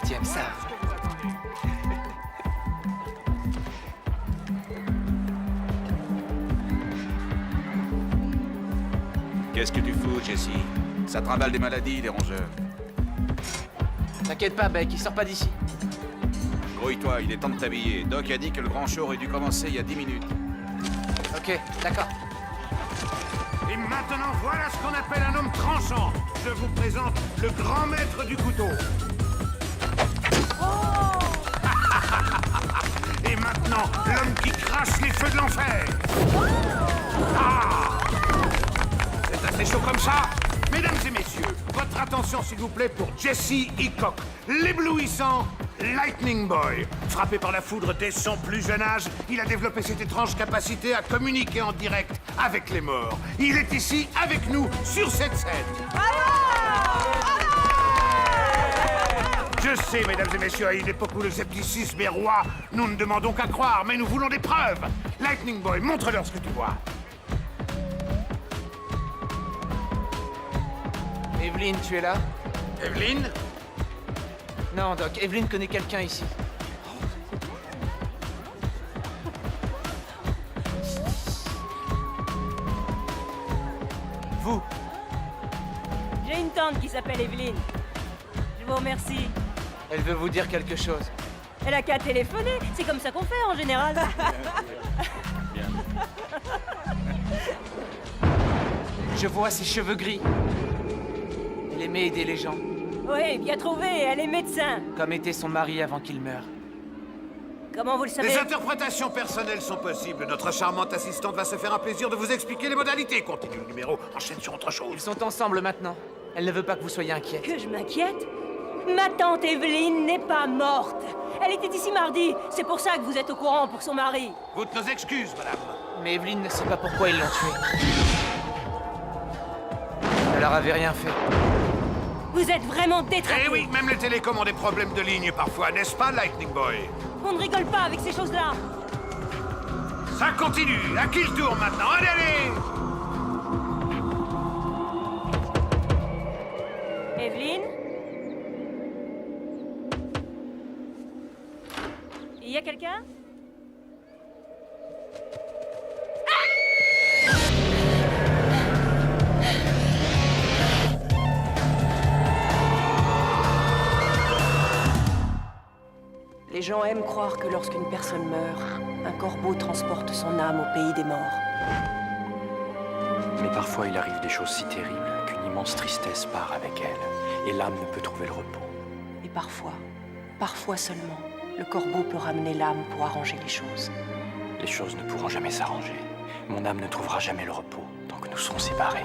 Tiens ça. Qu'est-ce que tu fous, Jesse? Ça trimballe des maladies, les rongeurs. T'inquiète pas, Beck, il sort pas d'ici. Grouille-toi, il est temps de t'habiller. Doc a dit que le grand show aurait dû commencer il y a 10 minutes. Ok, d'accord. Et maintenant, voilà ce qu'on appelle un homme tranchant. Je vous présente le grand maître du couteau. Et maintenant, l'homme qui crache les feux de l'enfer. Ah, c'est assez chaud comme ça. Mesdames et messieurs, votre attention s'il vous plaît pour Jesse Hickok, l'éblouissant Lightning Boy. Frappé par la foudre dès son plus jeune âge, il a développé cette étrange capacité à communiquer en direct avec les morts. Il est ici avec nous sur cette scène. Je sais, mesdames et messieurs, à une époque où le scepticisme est roi, nous ne demandons qu'à croire, mais nous voulons des preuves. Lightning Boy, montre-leur ce que tu vois. Evelyn, tu es là? Evelyn? Non, Doc, Evelyn connaît quelqu'un ici. Vous? J'ai une tante qui s'appelle Evelyn. Je vous remercie. Elle veut vous dire quelque chose. Elle a qu'à téléphoner, c'est comme ça qu'on fait en général. Je vois ses cheveux gris. Elle aimait aider les gens, Oui, bien trouvé, elle est médecin. comme était son mari avant qu'il meure. Comment vous le savez? Les interprétations personnelles sont possibles. Notre charmante assistante va se faire un plaisir de vous expliquer les modalités. Continue le numéro, enchaîne sur autre Ils chose. sont ensemble maintenant. Elle ne veut pas que vous soyez inquiète. Que je m'inquiète? Ma tante Evelyn n'est pas morte. Elle était ici mardi, c'est pour ça que vous êtes au courant pour son mari. Toutes nos excuses, madame. Mais Evelyn ne sait pas pourquoi ils l'ont tuée. Elle leur avait rien fait. Vous êtes vraiment détraqué. Eh oui, même les télécoms ont des problèmes de ligne parfois, n'est-ce pas, Lightning Boy? On ne rigole pas avec ces choses-là. Ça continue. À qui le tour maintenant? Allez, allez! Evelyn? Il y a quelqu'un? Les gens aiment croire que lorsqu'une personne meurt, un corbeau transporte son âme au pays des morts. Mais parfois il arrive des choses si terribles qu'une immense tristesse part avec elle, et l'âme ne peut trouver le repos. Et parfois seulement, le corbeau peut ramener l'âme pour arranger les choses. Les choses ne pourront jamais s'arranger. Mon âme ne trouvera jamais le repos tant que nous serons séparés.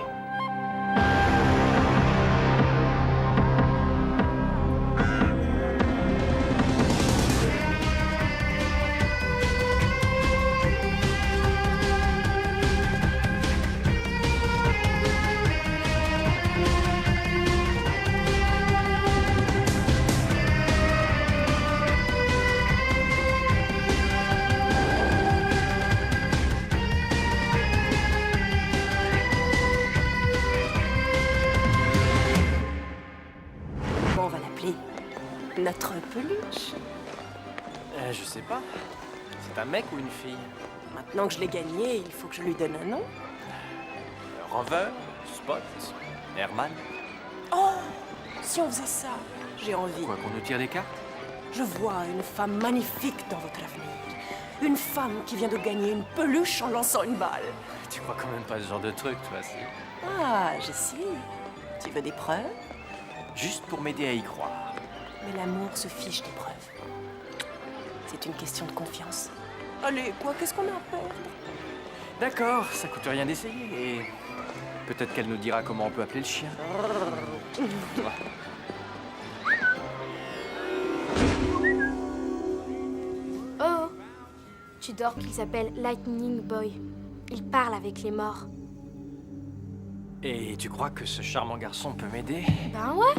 Comment on va l'appeler? Notre peluche. Je sais pas. C'est un mec ou une fille? Maintenant que je l'ai gagné, il faut que je lui donne un nom. Rover? Spot? Herman? Oh! Si on faisait ça, j'ai envie. Quoi, qu'on nous tire des cartes? Je vois une femme magnifique dans votre avenir. Une femme qui vient de gagner une peluche en lançant une balle. Tu crois quand même pas ce genre de truc, toi, c'est... Ah, Jessie, tu veux des preuves? Juste pour m'aider à y croire. Mais l'amour se fiche des preuves. C'est une question de confiance. Allez, quoi, qu'est-ce qu'on a à perdre? D'accord, ça coûte rien d'essayer, et... peut-être qu'elle nous dira comment on peut appeler le chien. Oh, tu dors qu'il s'appelle Lightning Boy. Il parle avec les morts. Et tu crois que ce charmant garçon peut m'aider? Ben ouais.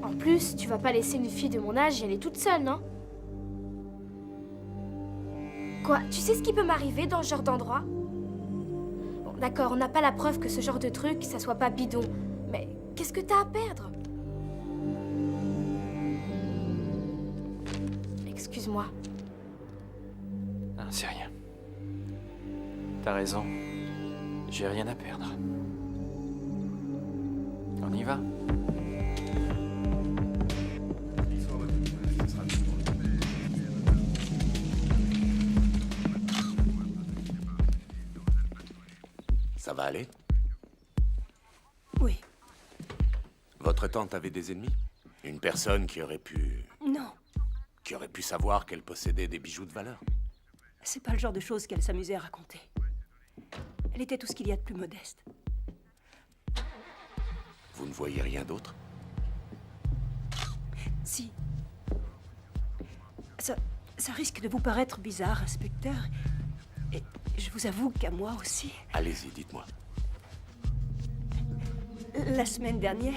En plus, tu vas pas laisser une fille de mon âge y aller toute seule, non? Quoi, tu sais ce qui peut m'arriver dans ce genre d'endroit? Bon, d'accord, on n'a pas la preuve que ce genre de truc, ça soit pas bidon. Mais qu'est-ce que t'as à perdre? Excuse-moi. Ah, c'est rien. T'as raison. J'ai rien à perdre. On y va? Ça va aller? Oui. Votre tante avait des ennemis? Une personne qui aurait pu... Non, qui aurait pu savoir qu'elle possédait des bijoux de valeur? c'est pas le genre de choses qu'elle s'amusait à raconter. Elle était tout ce qu'il y a de plus modeste. Vous ne voyez rien d'autre? Si. Ça risque de vous paraître bizarre, inspecteur. Et je vous avoue qu'à moi aussi. Allez-y, dites-moi. La semaine dernière,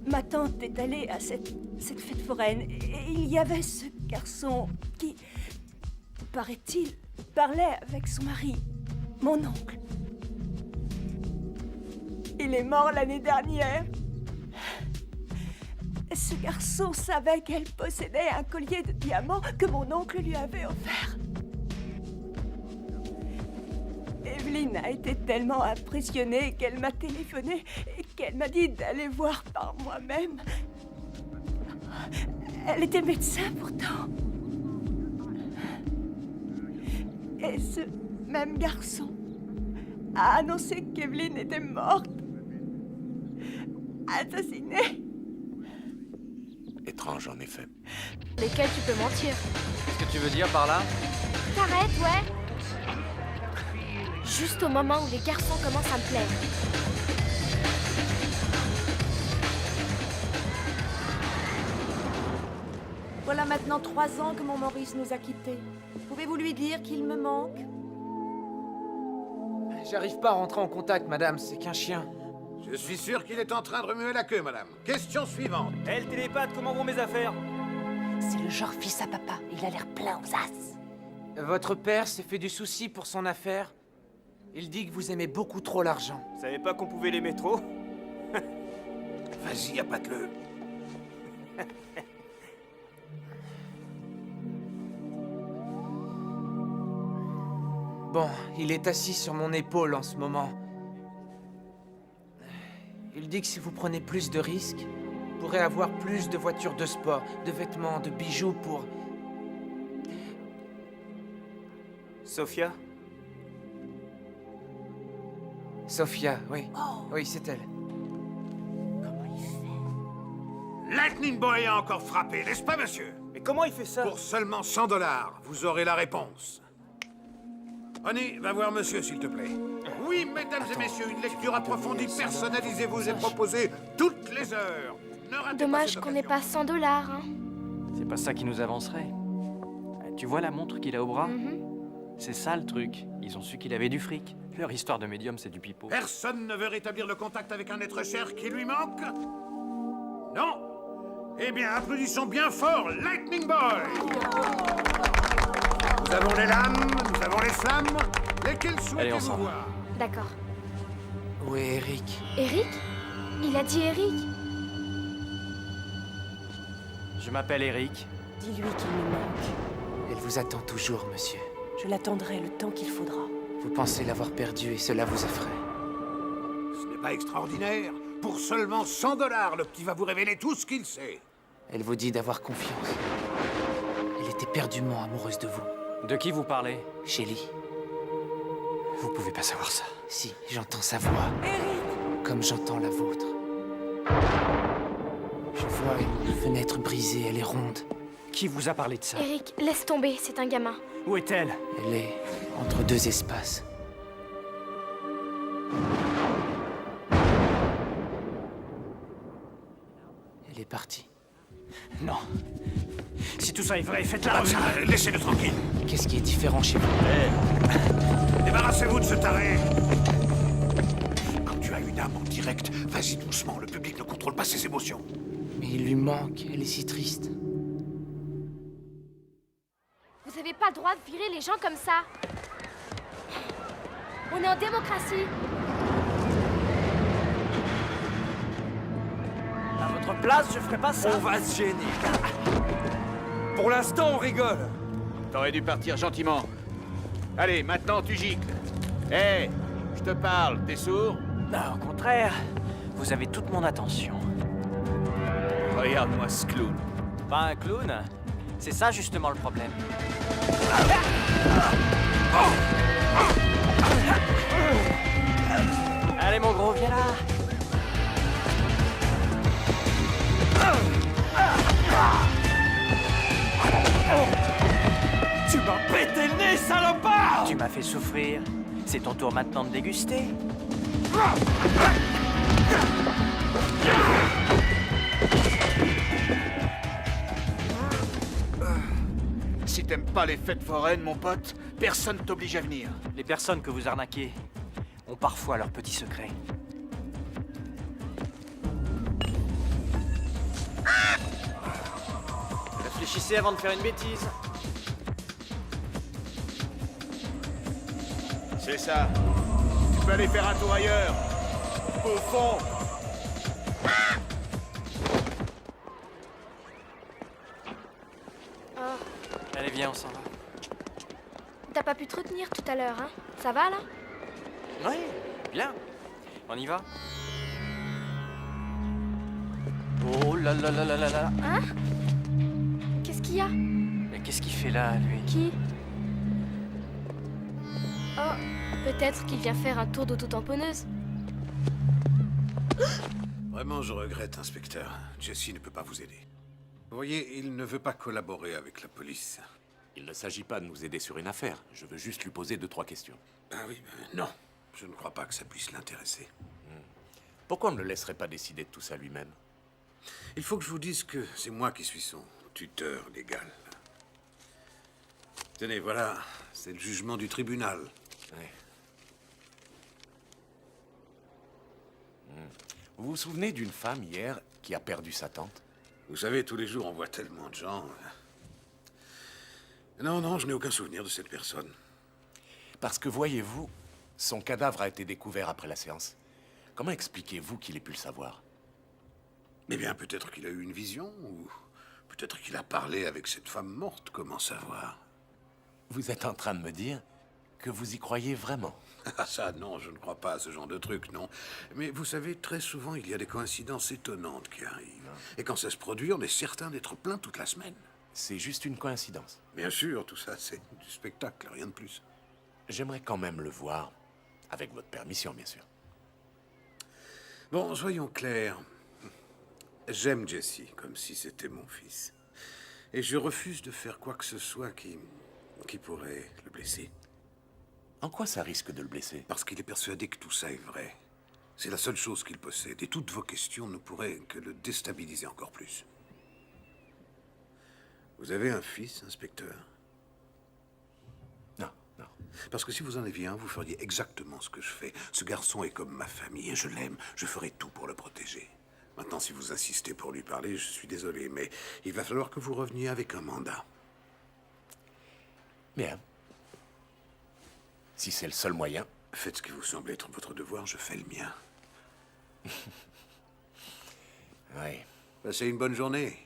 ma tante est allée à cette fête foraine. Et il y avait ce garçon qui, paraît-il, parlait avec son mari, mon oncle. Il est mort l'année dernière. Ce garçon savait qu'elle possédait un collier de diamants que mon oncle lui avait offert. Evelyne a été tellement impressionnée qu'elle m'a téléphoné et qu'elle m'a dit d'aller voir par moi-même. Elle était médecin pourtant. Et ce même garçon a annoncé qu'Evelyne était morte. Assassinée. Étrange, en effet. Lesquels tu peux mentir? Qu'est-ce que tu veux dire par là? T'arrêtes, ouais? Juste au moment où les garçons commencent à me plaire. Voilà maintenant 3 ans que mon Maurice nous a quittés. Pouvez-vous lui dire qu'il me manque? J'arrive pas à rentrer en contact, madame, c'est qu'un chien. Je suis sûr qu'il est en train de remuer la queue, madame. Question suivante. Hé, le télépathe, comment vont mes affaires? C'est le genre fils à papa. Il a l'air plein aux as. Votre père s'est fait du souci pour son affaire. Il dit que vous aimez beaucoup trop l'argent. Vous savez pas qu'on pouvait l'aimer trop? Vas-y, appâte-le. Bon, il est assis sur mon épaule en ce moment. Il dit que si vous prenez plus de risques, vous pourrez avoir plus de voitures de sport, de vêtements, de bijoux pour... Sophia? Sophia, oui. Oui, c'est elle. Lightning Boy a encore frappé, n'est-ce pas, monsieur? Mais comment il fait ça? Pour seulement 100 $, vous aurez la réponse. Honey, va voir monsieur, s'il te plaît. Oui, mesdames et messieurs, une lecture approfondie, personnalisée vous est proposée toutes les heures. Ne ratez pas Dommage cette qu'on n'ait occasion. pas 100 $, hein. C'est pas ça qui nous avancerait. Tu vois la montre qu'il a au bras? Mhm. C'est ça le truc. Ils ont su qu'il avait du fric. Leur histoire de médium, c'est du pipeau. Personne ne veut rétablir le contact avec un être cher qui lui manque? Non? Eh bien, applaudissons bien fort Lightning Boy! Nous avons les lames, nous avons les flammes. Lesquelles souhaitez-vous ensemble. voir? D'accord. Où est Eric? Eric? Il a dit Eric? Je m'appelle Eric. Dis-lui qu'il me manque. Elle vous attend toujours, monsieur. Je l'attendrai le temps qu'il faudra. Vous pensez l'avoir perdu et cela vous effraie. Ce n'est pas extraordinaire. Pour seulement 100 $, le petit va vous révéler tout ce qu'il sait. Elle vous dit d'avoir confiance. Elle était perdument amoureuse de vous. De qui vous parlez? Shelly. Vous pouvez pas savoir ça. Si, j'entends sa voix. Comme j'entends la vôtre. Je vois une fenêtre brisée, elle est ronde. Qui vous a parlé de ça? Eric, laisse tomber, c'est un gamin. Où est-elle? Elle est entre deux espaces. Elle est partie. Non. Si tout ça est vrai, faites-la revenir. Laissez-le tranquille. Qu'est-ce qui est différent chez vous? Débarrassez-vous de ce taré. Quand tu as une âme en direct, vas-y doucement, le public ne contrôle pas ses émotions. Mais il lui manque, elle est si triste. Vous avez pas le droit de virer les gens comme ça. On est en démocratie. À votre place, je ferais pas ça. On va se gêner. Pour l'instant, on rigole. T'aurais dû partir gentiment. Allez, maintenant tu gicles. Hé, je te parle, t'es sourd? Non, au contraire, vous avez toute mon attention. Regarde-moi ce clown. Pas un clown? C'est ça justement le problème. Allez mon gros, viens là. Tu m'as pété le nez, salopard! Tu m'as fait souffrir. C'est ton tour maintenant de déguster. Si t'aimes pas les fêtes foraines, mon pote, personne t'oblige à venir. Les personnes que vous arnaquez ont parfois leurs petits secrets. Réfléchissez avant de faire une bêtise. C'est ça. Tu peux aller faire un tour ailleurs. Au fond. Allez, viens, on s'en va. T'as pas pu te retenir tout à l'heure, hein? Ça va, là? Oui, bien. On y va? Oh là là là là là là. Hein? Qu'est-ce qu'il y a? Mais qu'est-ce qu'il fait là, lui? Qui? Oh, peut-être qu'il vient faire un tour d'auto-tamponneuse. Vraiment, je regrette, inspecteur. Jesse ne peut pas vous aider. Vous voyez, il ne veut pas collaborer avec la police. Il ne s'agit pas de nous aider sur une affaire. Je veux juste lui poser 2-3 questions. Ah oui, non. Je ne crois pas que ça puisse l'intéresser. Pourquoi on ne le laisserait pas décider de tout ça lui-même? Il faut que je vous dise que c'est moi qui suis son tuteur légal. Tenez, voilà, c'est le jugement du tribunal. Ouais. Vous vous souvenez d'une femme hier qui a perdu sa tante? Vous savez, tous les jours, on voit tellement de gens. Non, non, je n'ai aucun souvenir de cette personne. Parce que, voyez-vous, son cadavre a été découvert après la séance. Comment expliquez-vous qu'il ait pu le savoir? Eh bien, peut-être qu'il a eu une vision, ou peut-être qu'il a parlé avec cette femme morte, comment savoir? Vous êtes en train de me dire que vous y croyez vraiment? Ah ça, non, je ne crois pas à ce genre de truc, non. Mais vous savez, très souvent, il y a des coïncidences étonnantes qui arrivent. Et quand ça se produit, on est certain d'être plein toute la semaine. C'est juste une coïncidence. Bien sûr, tout ça, c'est du spectacle, rien de plus. J'aimerais quand même le voir, avec votre permission, bien sûr. Bon, soyons clairs. J'aime Jesse, comme si c'était mon fils. Et je refuse de faire quoi que ce soit qui pourrait le blesser. En quoi ça risque de le blesser? Parce qu'il est persuadé que tout ça est vrai. C'est la seule chose qu'il possède, et toutes vos questions ne pourraient que le déstabiliser encore plus. Vous avez un fils, inspecteur? Non, non. Parce que si vous en aviez un, vous feriez exactement ce que je fais. Ce garçon est comme ma famille, et je l'aime. Je ferai tout pour le protéger. Maintenant, si vous insistez pour lui parler, je suis désolé, mais il va falloir que vous reveniez avec un mandat. Bien. Si c'est le seul moyen. Faites ce qui vous semble être votre devoir, je fais le mien. Oui. Passez une bonne journée.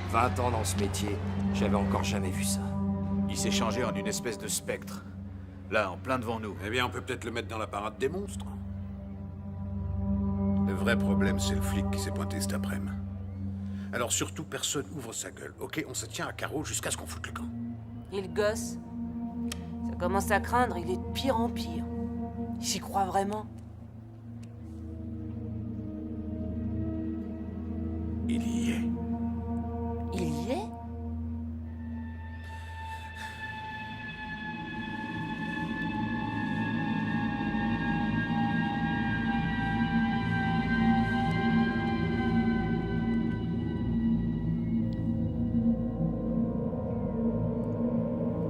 20 ans dans ce métier, j'avais encore jamais vu ça. Il s'est changé en une espèce de spectre. Là, en plein devant nous. Eh bien, on peut peut-être le mettre dans la parade des monstres. Le vrai problème, c'est le flic qui s'est pointé cet après-midi. Alors surtout, personne ouvre sa gueule, ok? On se tient à carreau jusqu'à ce qu'on foute le camp. Il gosse. Ça commence à craindre, il est de pire en pire. Il s'y croit vraiment. Il y est. Il y est?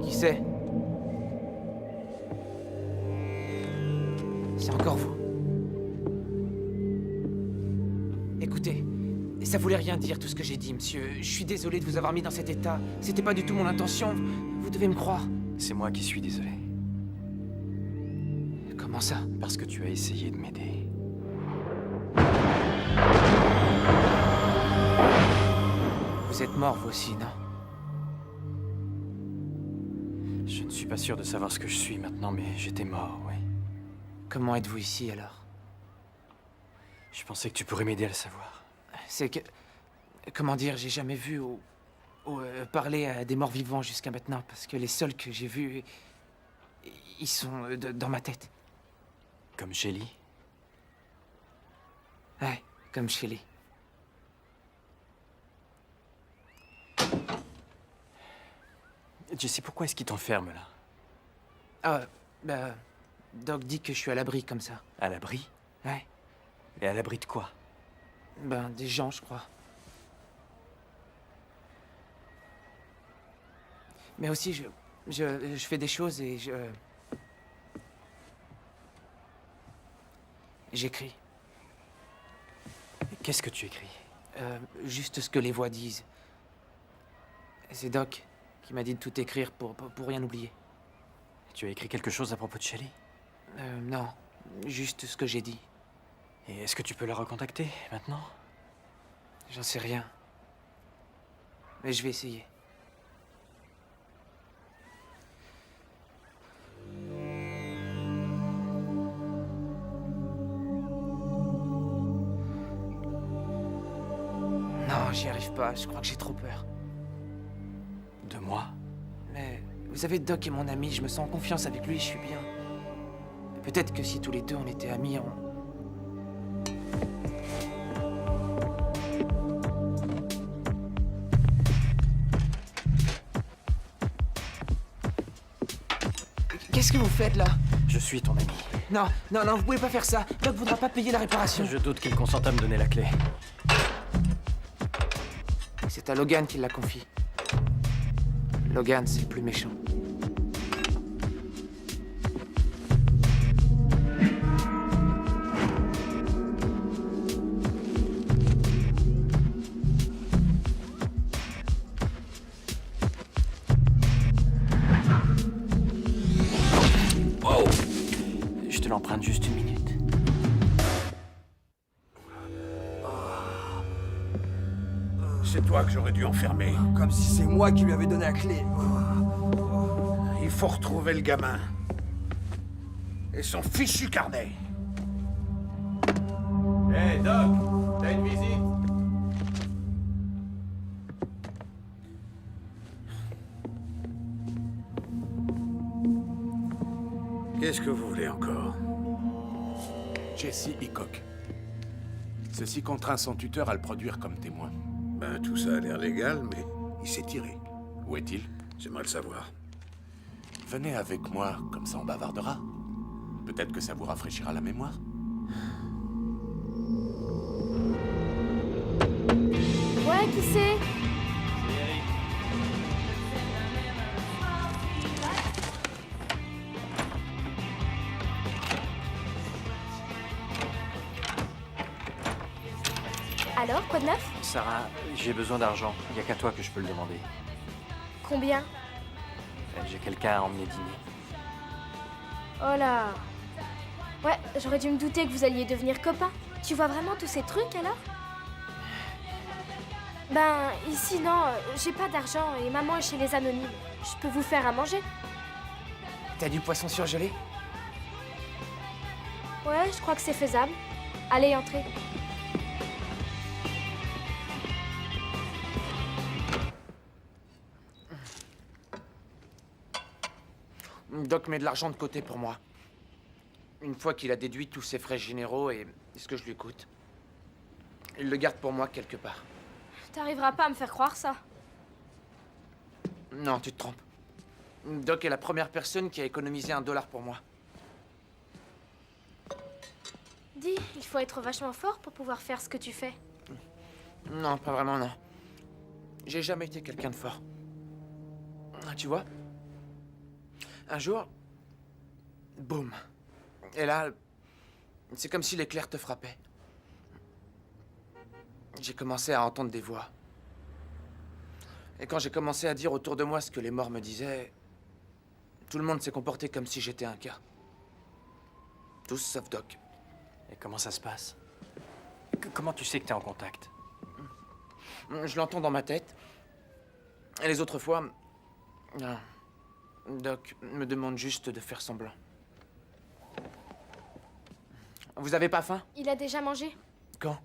Qui c'est? C'est encore vous. Écoutez, ça voulait rien dire tout ce que j'ai dit, monsieur. Je suis désolé de vous avoir mis dans cet état. C'était pas du tout mon intention. Vous devez me croire. C'est moi qui suis désolé. Comment ça? Parce que tu as essayé de m'aider. Vous êtes mort, vous aussi, non? Je ne suis pas sûr de savoir ce que je suis maintenant, mais j'étais mort, oui. Comment êtes-vous ici, alors? Je pensais que tu pourrais m'aider à le savoir. C'est que... Comment dire, j'ai jamais vu ou parlé à des morts vivants jusqu'à maintenant, parce que les seuls que j'ai vus, ils sont dans ma tête. Comme Shelly? Ouais, comme Shelly. Jesse, pourquoi est-ce qu'il t'enferme, là? Ah, bah... Doc dit que je suis à l'abri, comme ça. À l'abri? Ouais. Et à l'abri de quoi? Ben, des gens, je crois. Mais aussi, je fais des choses et j'écris. Qu'est-ce que tu écris? Juste ce que les voix disent. C'est Doc qui m'a dit de tout écrire pour rien oublier. Tu as écrit quelque chose à propos de Shelly? Non. Juste ce que j'ai dit. Et est-ce que tu peux la recontacter, maintenant? J'en sais rien. Mais je vais essayer. Non, j'y arrive pas. Je crois que j'ai trop peur. De moi? Mais vous savez, Doc est mon ami. Je me sens en confiance avec lui. Je suis bien. Peut-être que si tous les deux on était amis, Qu'est-ce que vous faites là? Je suis ton ami. Non, non, non, vous pouvez pas faire ça. Doc voudra pas payer la réparation. Je doute qu'il consente à me donner la clé. C'est à Logan qu'il la confie. Logan, c'est le plus méchant. Je te l'emprunte juste une minute. C'est toi que j'aurais dû enfermer. Comme si c'est moi qui lui avais donné la clé. Il faut retrouver le gamin. Et son fichu carnet. Hé, Doc, t'as une visite? Qu'est-ce que vous voulez encore? Jesse Hickok. Ceci contraint son tuteur à le produire comme témoin. Ben, tout ça a l'air légal, mais il s'est tiré. Où est-il? J'aimerais le savoir. Venez avec moi, comme ça on bavardera. Peut-être que ça vous rafraîchira la mémoire. Ouais, qui c'est? Alors, quoi de neuf? Sarah, j'ai besoin d'argent. Il n'y a qu'à toi que je peux le demander. Combien? J'ai quelqu'un à emmener dîner. Oh là. Ouais, j'aurais dû me douter que vous alliez devenir copains. Tu vois vraiment tous ces trucs alors? Ben, ici non, j'ai pas d'argent et maman est chez les anonymes. Je peux vous faire à manger? T'as du poisson surgelé? Ouais, je crois que c'est faisable. Allez, entrez. Doc met de l'argent de côté pour moi. Une fois qu'il a déduit tous ses frais généraux et ce que je lui coûte. Il le garde pour moi quelque part. T'arriveras pas à me faire croire ça. Non, tu te trompes. Doc est la première personne qui a économisé $1 pour moi. Dis, il faut être vachement fort pour pouvoir faire ce que tu fais. Non, pas vraiment, non. J'ai jamais été quelqu'un de fort. Tu vois? Un jour... Boum. Et là... C'est comme si l'éclair te frappait. J'ai commencé à entendre des voix. Et quand j'ai commencé à dire autour de moi ce que les morts me disaient... Tout le monde s'est comporté comme si j'étais un cas. Tous sauf Doc. Et comment ça se passe? Comment tu sais que t'es en contact? Je l'entends dans ma tête. Et les autres fois... Doc me demande juste de faire semblant. Vous avez pas faim? Il a déjà mangé? Quand?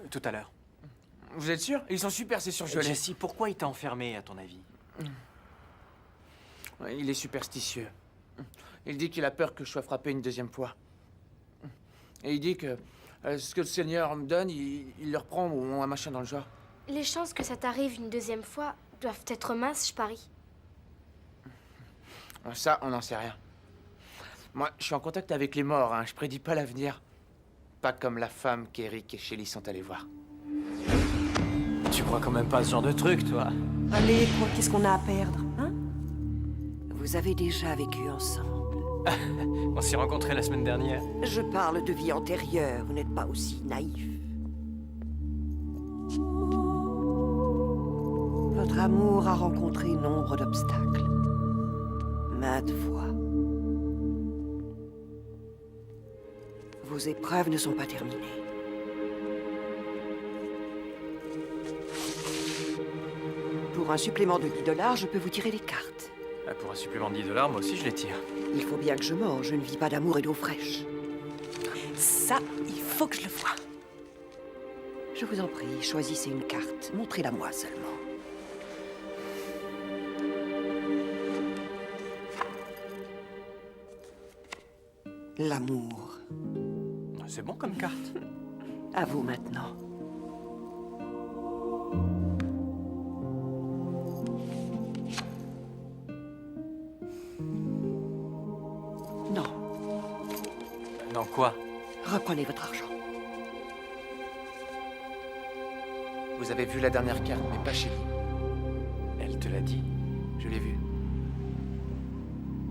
Tout à l'heure. Vous êtes sûr? Ils sont super, c'est surgelé. Jesse, pourquoi il t'a enfermé, à ton avis? Il est superstitieux. Il dit qu'il a peur que je sois frappé une deuxième fois. Et il dit que ce que le Seigneur me donne, il le reprend ou un machin dans le genre. Les chances que ça t'arrive une deuxième fois doivent être minces, je parie. Ça, on n'en sait rien. Moi, je suis en contact avec les morts, hein. Je prédis pas l'avenir. Pas comme la femme qu'Eric et Shelly sont allés voir. Tu crois quand même pas à ce genre de truc, toi? Allez, quoi, qu'est-ce qu'on a à perdre, hein? Vous avez déjà vécu ensemble. On s'est rencontrés la semaine dernière. Je parle de vie antérieure, vous n'êtes pas aussi naïf. Votre amour a rencontré nombre d'obstacles. Maintes fois. Vos épreuves ne sont pas terminées. Pour un supplément de 10 $, je peux vous tirer les cartes. Pour un supplément de 10 $, moi aussi je les tire. Il faut bien que je mange, je ne vis pas d'amour et d'eau fraîche. Ça, il faut que je le voie. Je vous en prie, choisissez une carte. Montrez-la moi seulement. L'amour. C'est bon comme carte. À vous maintenant. Non. Non, quoi? Reprenez votre argent. Vous avez vu la dernière carte, mais pas Shelly. Elle te l'a dit? Je l'ai vue.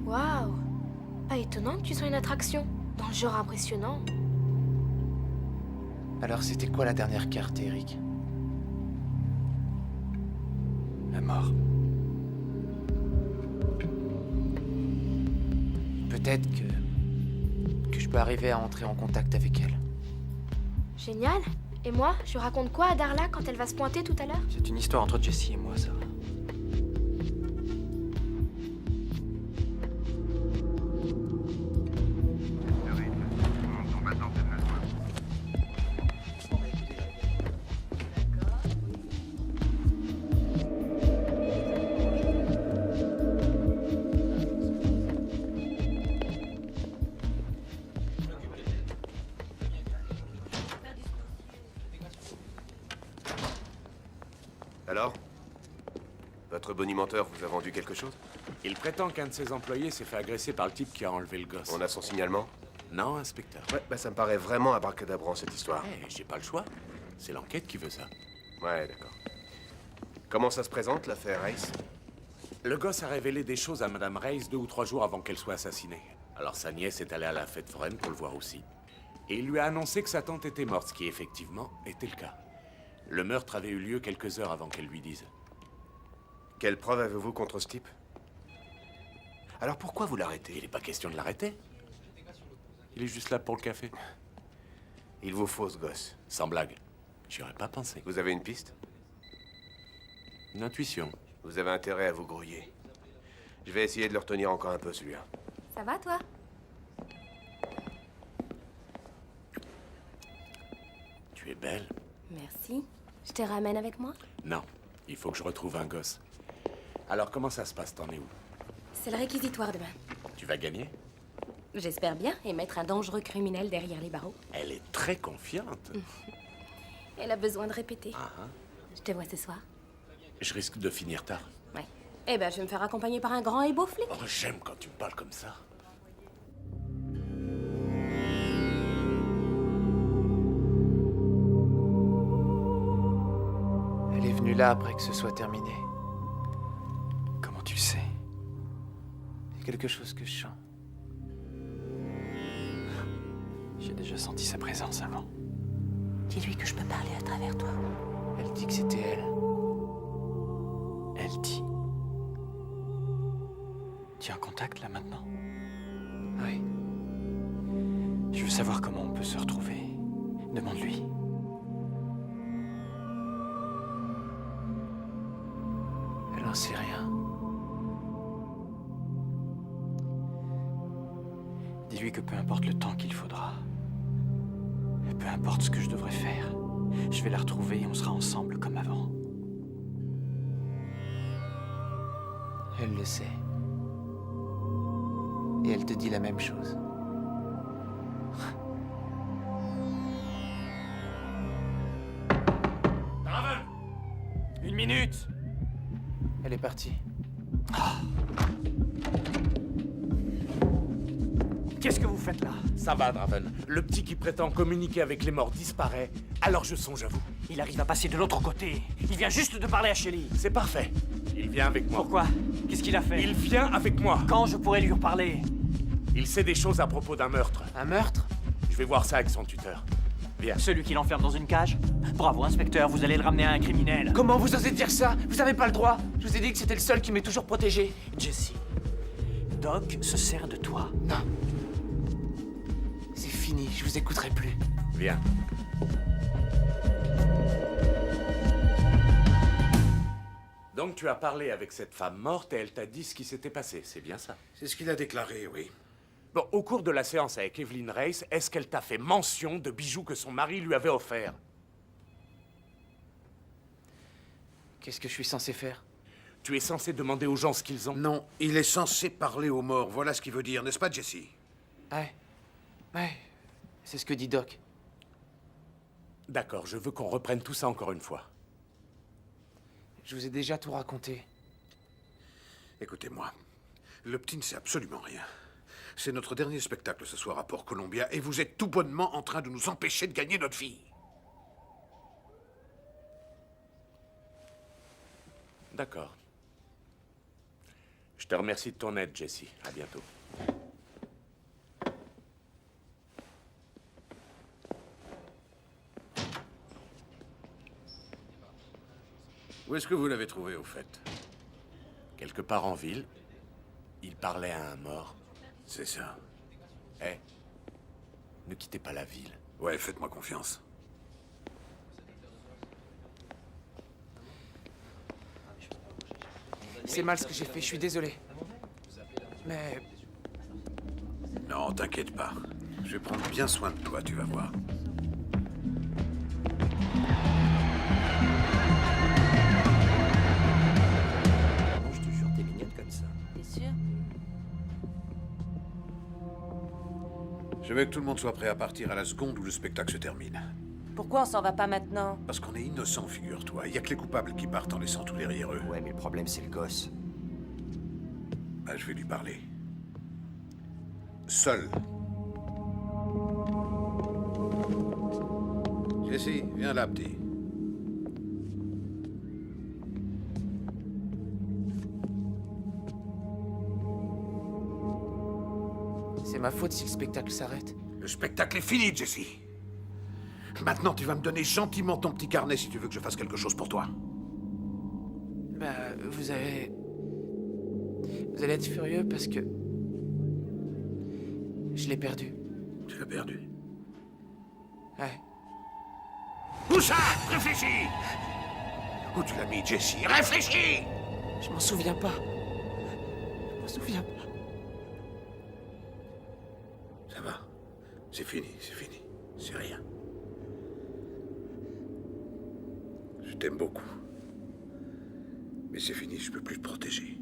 Waouh! Pas étonnant que tu sois une attraction. Dans le genre impressionnant. Alors, c'était quoi la dernière carte, Eric? La mort. Peut-être que je peux arriver à entrer en contact avec elle. Génial. Et moi, je raconte quoi à Darla quand elle va se pointer tout à l'heure? C'est une histoire entre Jesse et moi, ça. Alors? Votre bonimenteur vous a vendu quelque chose? Il prétend qu'un de ses employés s'est fait agresser par le type qui a enlevé le gosse. On a son signalement? Non, inspecteur. Ouais, bah ça me paraît vraiment abracadabrant cette histoire. J'ai pas le choix. C'est l'enquête qui veut ça. Ouais, d'accord. Comment ça se présente, l'affaire Race? Le gosse a révélé des choses à Madame Race 2 ou 3 jours avant qu'elle soit assassinée. Alors sa nièce est allée à la fête foraine pour le voir aussi. Et il lui a annoncé que sa tante était morte, ce qui effectivement était le cas. Le meurtre avait eu lieu quelques heures avant qu'elle lui dise. Quelle preuve avez-vous contre ce type? Alors pourquoi vous l'arrêtez? Il n'est pas question de l'arrêter. Il est juste là pour le café. Il vous faut ce gosse. Sans blague. J'y aurais pas pensé. Vous avez une piste? Une intuition. Vous avez intérêt à vous grouiller. Je vais essayer de le retenir encore un peu, celui-là. Ça va, toi? Tu es belle. Merci. Je te ramène avec moi? Non, il faut que je retrouve un gosse. Alors comment ça se passe? T'en es où? C'est le réquisitoire demain. Tu vas gagner? J'espère bien, et mettre un dangereux criminel derrière les barreaux. Elle est très confiante. Elle a besoin de répéter. Ah, hein. Je te vois ce soir. Je risque de finir tard. Ouais. Eh ben, je vais me faire accompagner par un grand et beau flic. Oh, j'aime quand tu me parles comme ça. Elle est venue là après que ce soit terminé. Comment tu le sais? C'est quelque chose que je sens. J'ai déjà senti sa présence avant. Dis-lui que je peux parler à travers toi. Elle dit que c'était elle. Elle dit. Tu es en contact là maintenant? Oui. Je veux savoir comment on peut se retrouver. Demande-lui. sais rien. Dis-lui que peu importe le temps qu'il faudra, peu importe ce que je devrais faire, je vais la retrouver et on sera ensemble comme avant. Elle le sait. Et elle te dit la même chose. Draven! Une minute! Elle est partie. Qu'est-ce que vous faites là? Ça va, Draven. Le petit qui prétend communiquer avec les morts disparaît, alors je songe à vous. Il arrive à passer de l'autre côté. Il vient juste de parler à Shelly. C'est parfait. Il vient avec moi. Pourquoi? Qu'est-ce qu'il a fait? Il vient avec moi. Quand je pourrais lui reparler? Il sait des choses à propos d'un meurtre. Un meurtre? Je vais voir ça avec son tuteur. Viens. Celui qui l'enferme dans une cage? Bravo, inspecteur, vous allez le ramener à un criminel. Comment vous osez dire ça? Vous avez pas le droit. Je vous ai dit que c'était le seul qui m'ait toujours protégé. Jesse, Doc se sert de toi. Non. C'est fini, je vous écouterai plus. Viens. Donc tu as parlé avec cette femme morte et elle t'a dit ce qui s'était passé, c'est bien ça? C'est ce qu'il a déclaré, oui. Bon, au cours de la séance avec Evelyn Reyes, est-ce qu'elle t'a fait mention de bijoux que son mari lui avait offerts? Qu'est-ce que je suis censé faire? Tu es censé demander aux gens ce qu'ils ont? Non, il est censé parler aux morts. Voilà ce qu'il veut dire, n'est-ce pas, Jesse? Ouais. Ouais. C'est ce que dit Doc. D'accord, je veux qu'on reprenne tout ça encore une fois. Je vous ai déjà tout raconté. Écoutez-moi, le petit ne sait absolument rien. C'est notre dernier spectacle ce soir à Port Columbia et vous êtes tout bonnement en train de nous empêcher de gagner notre fille. D'accord. Je te remercie de ton aide, Jesse. À bientôt. Où est-ce que vous l'avez trouvé, au fait? Quelque part en ville, il parlait à un mort. C'est ça. Eh, ne quittez pas la ville. Ouais, faites-moi confiance. C'est mal ce que j'ai fait, je suis désolé. Mais Non, t'inquiète pas. Je vais prendre bien soin de toi, tu vas voir. Je te jure, t'es mignonne comme ça. T'es sûr? Je veux que tout le monde soit prêt à partir à la seconde où le spectacle se termine. Pourquoi on s'en va pas maintenant? Parce qu'on est innocent, figure-toi. Il y a que les coupables qui partent en laissant tous derrière eux. Ouais, mais le problème, c'est le gosse. Bah, je vais lui parler. Seul. Jesse, viens là, petit. c'est ma faute si le spectacle s'arrête. Le spectacle est fini, Jesse. Maintenant, tu vas me donner gentiment ton petit carnet si tu veux que je fasse quelque chose pour toi. Bah, vous allez être furieux parce que je l'ai perdu. Tu l'as perdu. Ouais. Où ça? Réfléchis! Où tu l'as mis, Jesse? Réfléchis! Je m'en souviens pas. Je m'en souviens pas. Ça va. C'est fini, c'est fini. C'est rien. Je t'aime beaucoup. Mais c'est fini, je peux plus te protéger.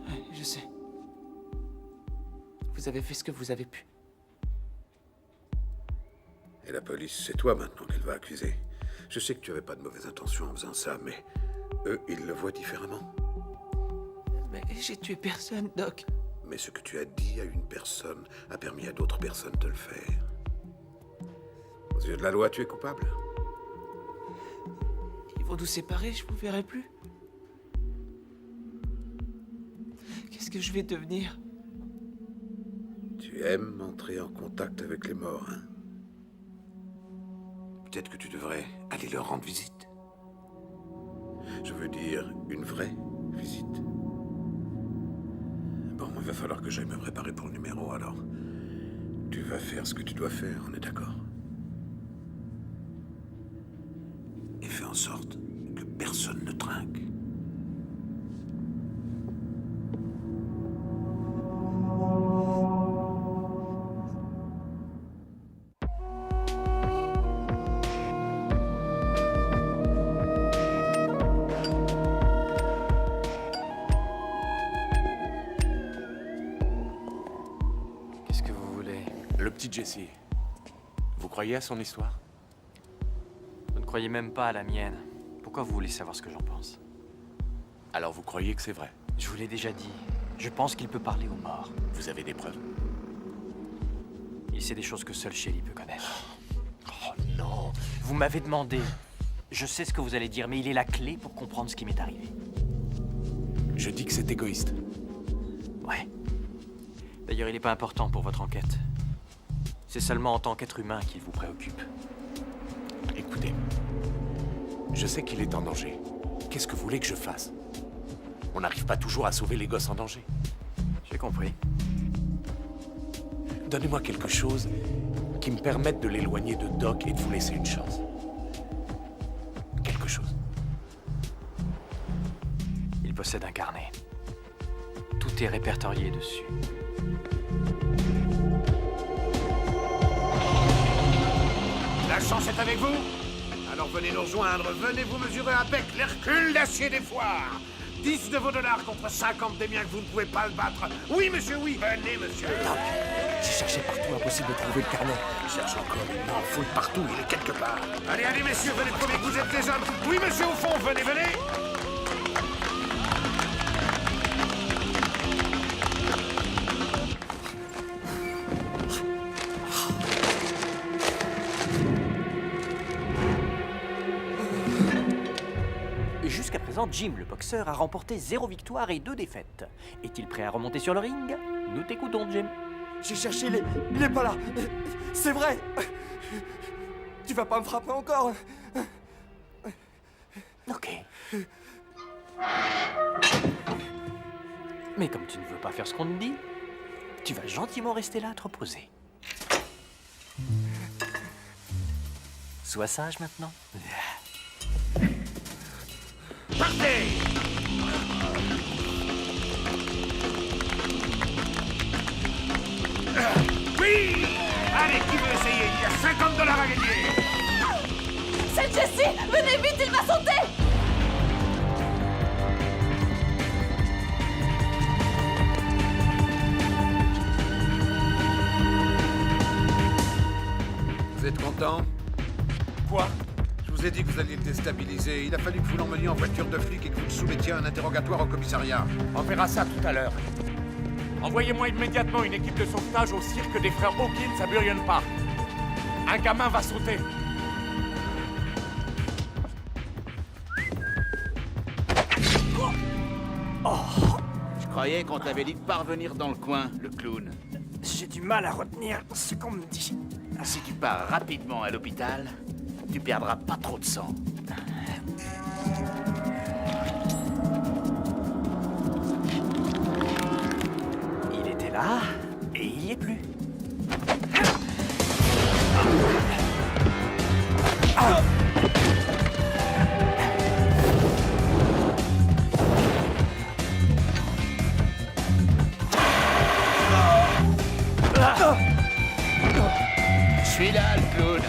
Ouais, je sais. Vous avez fait ce que vous avez pu. Et la police, c'est toi maintenant qu'elle va accuser. Je sais que tu avais pas de mauvaises intentions en faisant ça, mais eux, ils le voient différemment. Mais j'ai tué personne, Doc. Mais ce que tu as dit à une personne a permis à d'autres personnes de le faire. Aux yeux de la loi, tu es coupable. Ils vont nous séparer, je vous verrai plus. Qu'est-ce que je vais devenir? Tu aimes entrer en contact avec les morts, hein? Peut-être que tu devrais aller leur rendre visite. Je veux dire, une vraie visite. Bon, il va falloir que j'aille me préparer pour le numéro, alors. Tu vas faire ce que tu dois faire, on est d'accord? Et fais en sorte que personne ne trinque. Qu'est-ce que vous voulez? Le petit Jesse. Vous croyez à son histoire? Vous ne croyez même pas à la mienne. Pourquoi vous voulez savoir ce que j'en pense? Alors vous croyez que c'est vrai? Je vous l'ai déjà dit. Je pense qu'il peut parler aux morts. Vous avez des preuves? Il sait des choses que seul Shelly peut connaître. Oh non! Vous m'avez demandé. Je sais ce que vous allez dire, mais il est la clé pour comprendre ce qui m'est arrivé. Je dis que c'est égoïste. Ouais. D'ailleurs, il n'est pas important pour votre enquête. C'est seulement en tant qu'être humain qu'il vous préoccupe. Écoutez, je sais qu'il est en danger. Qu'est-ce que vous voulez que je fasse? On n'arrive pas toujours à sauver les gosses en danger. J'ai compris. Donnez-moi quelque chose qui me permette de l'éloigner de Doc et de vous laisser une chance. Quelque chose. Il possède un carnet. Tout est répertorié dessus. La chance est avec vous? Alors venez nous rejoindre, venez vous mesurer avec l'Hercule d'acier des foires. 10 de vos dollars contre 50 des miens que vous ne pouvez pas le battre. Oui, monsieur, oui, venez, monsieur. J'ai cherché partout, impossible de trouver le carnet. Il cherche encore, il m'en fout partout, il est quelque part. Allez, allez, messieurs, venez prouver que vous êtes des hommes. Oui, monsieur, au fond, venez, venez. Jusqu'à présent, Jim, le boxeur, a remporté 0 victoire et 2 défaites. Est-il prêt à remonter sur le ring? Nous t'écoutons, Jim. J'ai cherché, il est pas là. C'est vrai. Tu vas pas me frapper encore. Ok. Mais comme tu ne veux pas faire ce qu'on te dit, tu vas gentiment rester là à te reposer. Sois sage maintenant. Partez! Oui! Allez, qui veut essayer? Il y a 50 dollars à gagner! C'est Jesse! Venez vite, il va sauter! Vous êtes content? Quoi? Je vous ai dit que vous alliez le déstabiliser. Il a fallu que vous l'emmeniez en voiture de flic et que vous le soumettiez à un interrogatoire au commissariat. On verra ça tout à l'heure. Envoyez-moi immédiatement une équipe de sauvetage au cirque des frères Hawkins à Burien Park. Un gamin va sauter. Je croyais qu'on t'avait dit de pas revenir dans le coin, le clown. J'ai du mal à retenir ce qu'on me dit. Si tu pars rapidement à l'hôpital, tu perdras pas trop de sang. Il était là, et il y est plus. Je suis là, le clown.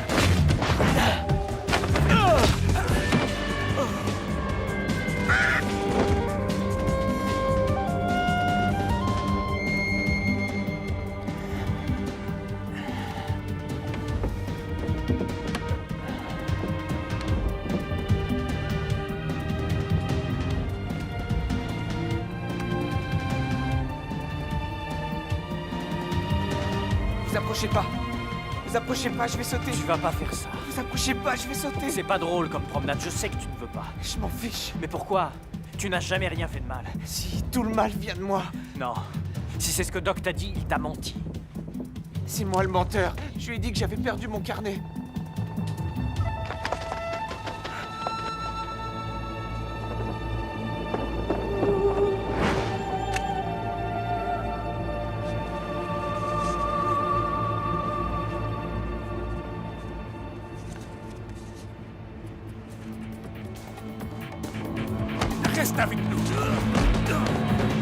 Vous approchez pas, je vais sauter. Tu vas pas faire ça. Vous approchez pas, je vais sauter. C'est pas drôle comme promenade, je sais que tu ne veux pas. Je m'en fiche. Mais pourquoi? Tu n'as jamais rien fait de mal. Si tout le mal vient de moi, Non. Si c'est ce que Doc t'a dit, il t'a menti. c'est moi le menteur. Je lui ai dit que j'avais perdu mon carnet. avec nous.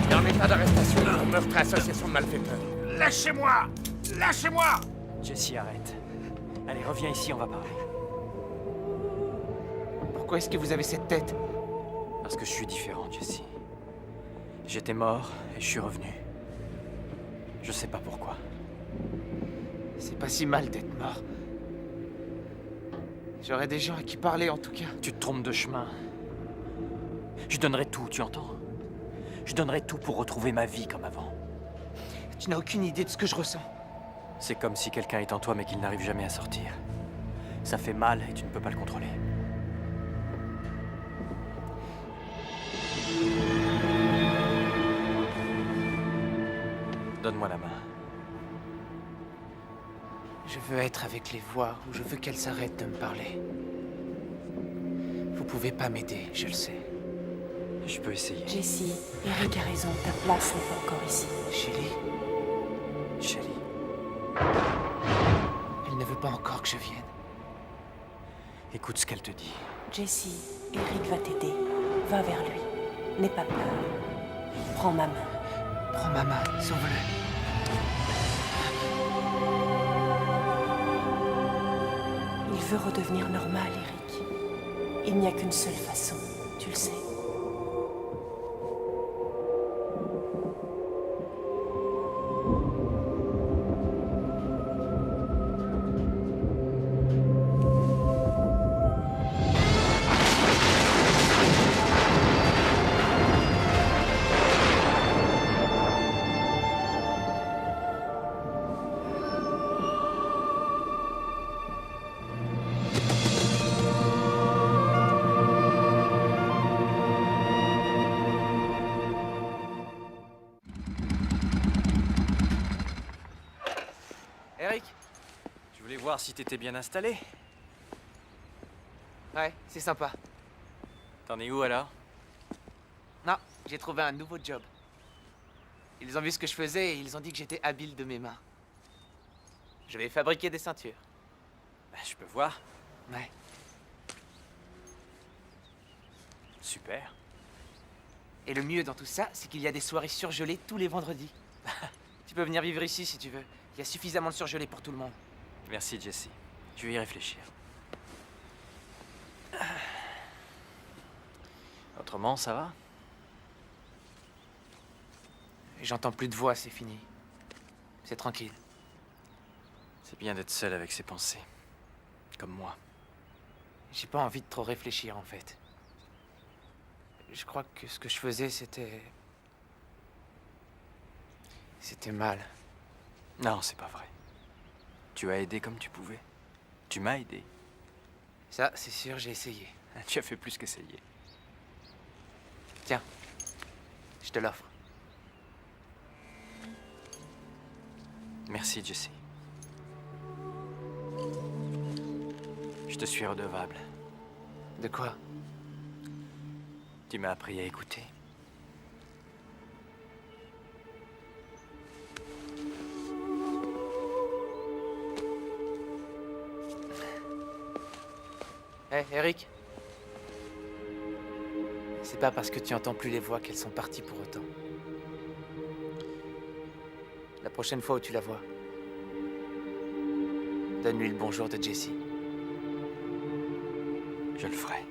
Il est en état d'arrestation pour meurtre et association de malfaiteurs. Lâchez-moi! Lâchez-moi! Jesse, arrête. Allez, reviens ici, on va parler. Pourquoi est-ce que vous avez cette tête? Parce que je suis différent, Jesse. J'étais mort et je suis revenu. Je sais pas pourquoi. C'est pas si mal d'être mort. J'aurais des gens à qui parler, en tout cas. Tu te trompes de chemin. Je donnerai tout, tu entends? Je donnerai tout pour retrouver ma vie comme avant. Tu n'as aucune idée de ce que je ressens. C'est comme si quelqu'un est en toi mais qu'il n'arrive jamais à sortir. Ça fait mal et tu ne peux pas le contrôler. Donne-moi la main. Je veux être avec les voix, ou je veux qu'elles s'arrêtent de me parler. Vous pouvez pas m'aider, je le sais. Je peux essayer. Jesse, Eric a raison, ta place n'est pas encore ici. Shelly, Shelly. elle ne veut pas encore que je vienne. Écoute ce qu'elle te dit. Jesse, Eric va t'aider. Va vers lui. N'aie pas peur. Prends ma main. Prends ma main, sauve-le. Il veut redevenir normal, Eric. Il n'y a qu'une seule façon, tu le sais. Eric? Je voulais voir si t'étais bien installé. Ouais, c'est sympa. T'en es où alors? Non, j'ai trouvé un nouveau job. Ils ont vu ce que je faisais et ils ont dit que j'étais habile de mes mains. Je vais fabriquer des ceintures. Je peux voir. Ouais. Super. Et le mieux dans tout ça, c'est qu'il y a des soirées surgelées tous les vendredis. Tu peux venir vivre ici si tu veux. Il y a suffisamment de surgelés pour tout le monde. Merci, Jesse. Je vais y réfléchir. Autrement, ça va? J'entends plus de voix, c'est fini. C'est tranquille. C'est bien d'être seul avec ses pensées. Comme moi. J'ai pas envie de trop réfléchir, en fait. Je crois que ce que je faisais, c'était mal. Non, c'est pas vrai. Tu as aidé comme tu pouvais. Tu m'as aidé. Ça, c'est sûr, j'ai essayé. Tu as fait plus qu'essayer. Tiens, je te l'offre. Merci, Jesse. Je te suis redevable. De quoi? Tu m'as appris à écouter. Hé, Eric. C'est pas parce que tu entends plus les voix qu'elles sont parties pour autant. La prochaine fois où tu la vois, donne-lui le bonjour de Jesse. Je le ferai.